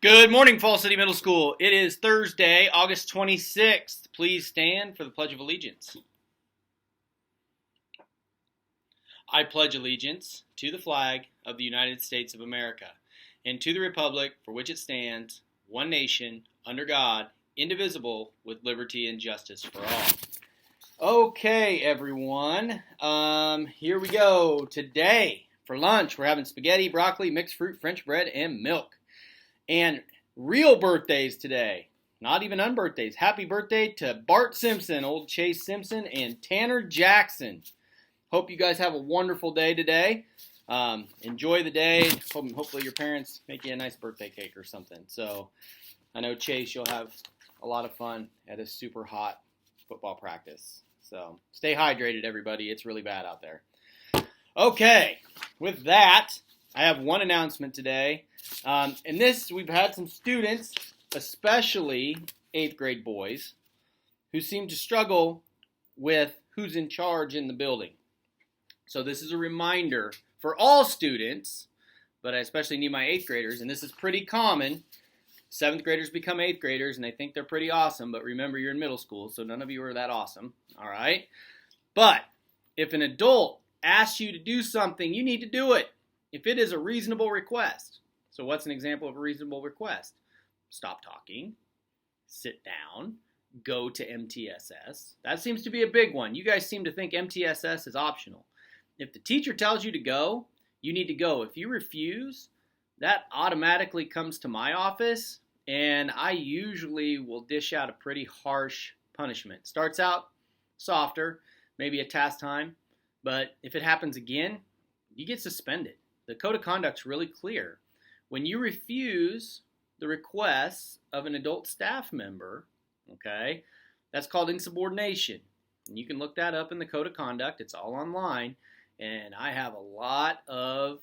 Good morning, Fall City Middle School. It is Thursday, August 26th. Please stand for the Pledge of Allegiance. I pledge allegiance to the flag of the United States of America and to the republic for which it stands, one nation, under God, indivisible, with liberty and justice for all. Okay, everyone. Here we go. Today, for lunch, we're having spaghetti, broccoli, mixed fruit, French bread, and milk. And real birthdays today, not even unbirthdays. Happy birthday to Bart Simpson, old Chase Simpson, and Tanner Jackson. Hope you guys have a wonderful day today. Enjoy the day. Hopefully your parents make you a nice birthday cake or something. So I know, Chase, you'll have a lot of fun at a super hot football practice. So stay hydrated, everybody. It's really bad out there. Okay, with that, I have one announcement today. And this, we've had some students, especially 8th grade boys, who seem to struggle with who's in charge in the building. So this is a reminder for all students, but I especially need my 8th graders, and this is pretty common. 7th graders become 8th graders, and they think they're pretty awesome, but remember, you're in middle school, so none of you are that awesome, all right? But if an adult asks you to do something, you need to do it if it is a reasonable request. So what's an example of a reasonable request? Stop talking, sit down, go to MTSS. That seems to be a big one. You guys seem to think MTSS is optional. If the teacher tells you to go, you need to go. If you refuse, that automatically comes to my office, and I usually will dish out a pretty harsh punishment. Starts out softer, maybe a task time, but if it happens again, you get suspended. The code of conduct's really clear. When you refuse the requests of an adult staff member, okay, that's called insubordination. And you can look that up in the code of conduct. It's all online. And I have a lot of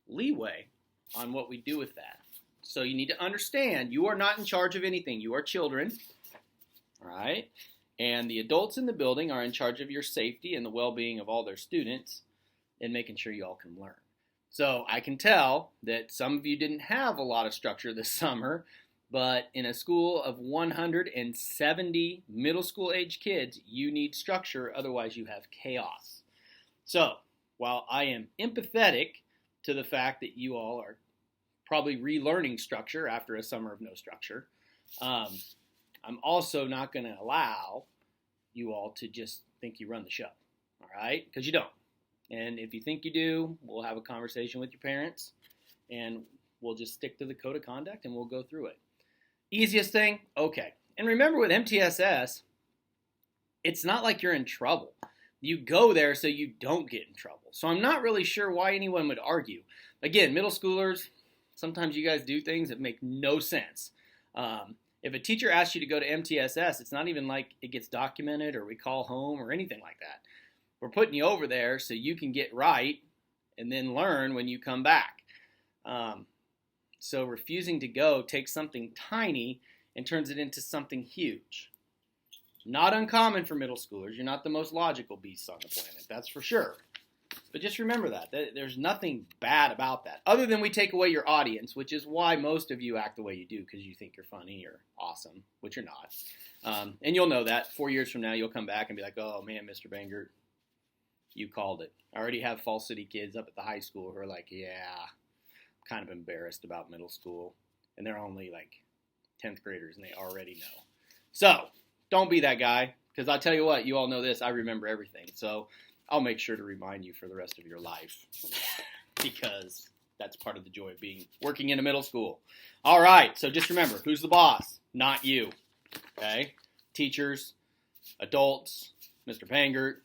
leeway on what we do with that. So you need to understand, you are not in charge of anything. You are children, all right? And the adults in the building are in charge of your safety and the well-being of all their students and making sure you all can learn. So I can tell that some of you didn't have a lot of structure this summer, but in a school of 170 middle school age kids, you need structure, otherwise you have chaos. So while I am empathetic to the fact that you all are probably relearning structure after a summer of no structure, I'm also not going to allow you all to just think you run the show, all right? Because you don't. And if you think you do, we'll have a conversation with your parents, and we'll just stick to the code of conduct, and we'll go through it. Easiest thing? Okay. And remember, with MTSS, it's not like you're in trouble. You go there so you don't get in trouble. So I'm not really sure why anyone would argue. Again, middle schoolers, sometimes you guys do things that make no sense. If a teacher asks you to go to MTSS, it's not even like it gets documented or we call home or anything like that. We're putting you over there so you can get right and then learn when you come back. So refusing to go takes something tiny and turns it into something huge. Not uncommon for middle schoolers. You're not the most logical beasts on the planet, that's for sure. But just remember that. There's nothing bad about that, other than we take away your audience, which is why most of you act the way you do, because you think you're funny or awesome, which you're not. And you'll know that. 4 years from now, you'll come back and be like, oh man, Mr. Bangert, you called it. I already have Fall City kids up at the high school who are like, yeah, I'm kind of embarrassed about middle school. And they're only like 10th graders and they already know. So don't be that guy, because I'll tell you what, you all know this, I remember everything. So I'll make sure to remind you for the rest of your life because that's part of the joy of working in a middle school. All right, so just remember, who's the boss? Not you, okay? Teachers, adults, Mr. Bangert,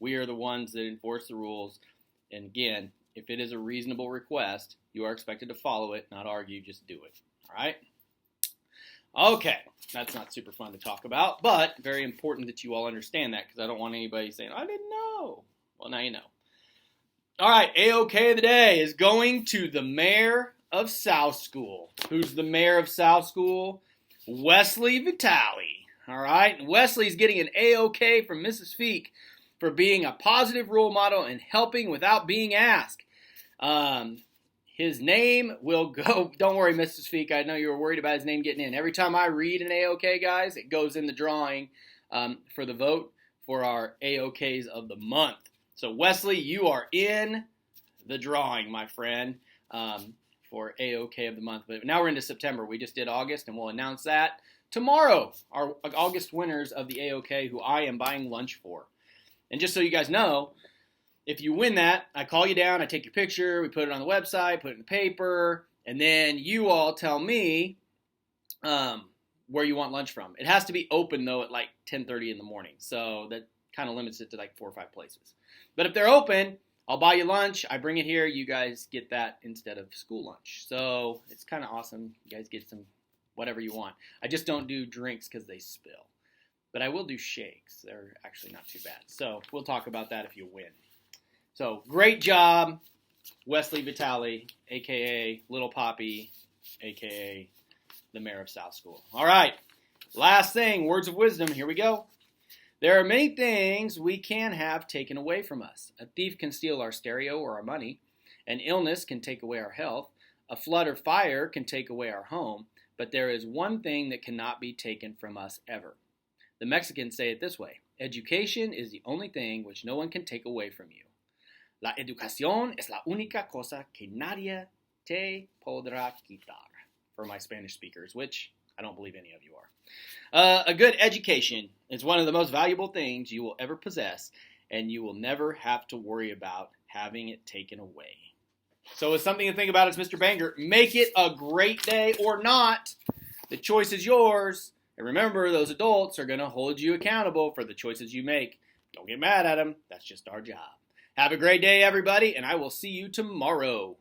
we are the ones that enforce the rules. And again, if it is a reasonable request, you are expected to follow it, not argue, just do it. All right? Okay, that's not super fun to talk about, but very important that you all understand that, because I don't want anybody saying, I didn't know. Well, now you know. All right, A-OK of the day is going to the mayor of South School. Who's the mayor of South School? Wesley Vitale. All right, and Wesley's getting an A-OK from Mrs. Feek for being a positive role model and helping without being asked. His name will go. Don't worry, Mrs. Feek. I know you were worried about his name getting in. Every time I read an AOK, guys, it goes in the drawing for the vote for our AOKs of the month. So, Wesley, you are in the drawing, my friend, for AOK of the month. But now we're into September. We just did August, and we'll announce that tomorrow. Our August winners of the AOK, who I am buying lunch for. And just so you guys know, if you win that, I call you down, I take your picture, we put it on the website, put it in the paper, and then you all tell me where you want lunch from. It has to be open, though, at like 10:30 in the morning. So that kind of limits it to like 4 or 5 places. But if they're open, I'll buy you lunch. I bring it here. You guys get that instead of school lunch. So it's kind of awesome. You guys get some whatever you want. I just don't do drinks because they spill. But I will do shakes. They're actually not too bad. So we'll talk about that if you win. So, great job, Wesley Vitale, a.k.a. Little Poppy, a.k.a. the mayor of South School. All right, last thing, words of wisdom. Here we go. There are many things we can have taken away from us. A thief can steal our stereo or our money. An illness can take away our health. A flood or fire can take away our home. But there is one thing that cannot be taken from us ever. The Mexicans say it this way: education is the only thing which no one can take away from you. La educación es la única cosa que nadie te podrá quitar. For my Spanish speakers, which I don't believe any of you are. A good education is one of the most valuable things you will ever possess, and you will never have to worry about having it taken away. So it's something to think about as Mr. Banger. Make it a great day or not. The choice is yours. And remember, those adults are going to hold you accountable for the choices you make. Don't get mad at them. That's just our job. Have a great day, everybody, and I will see you tomorrow.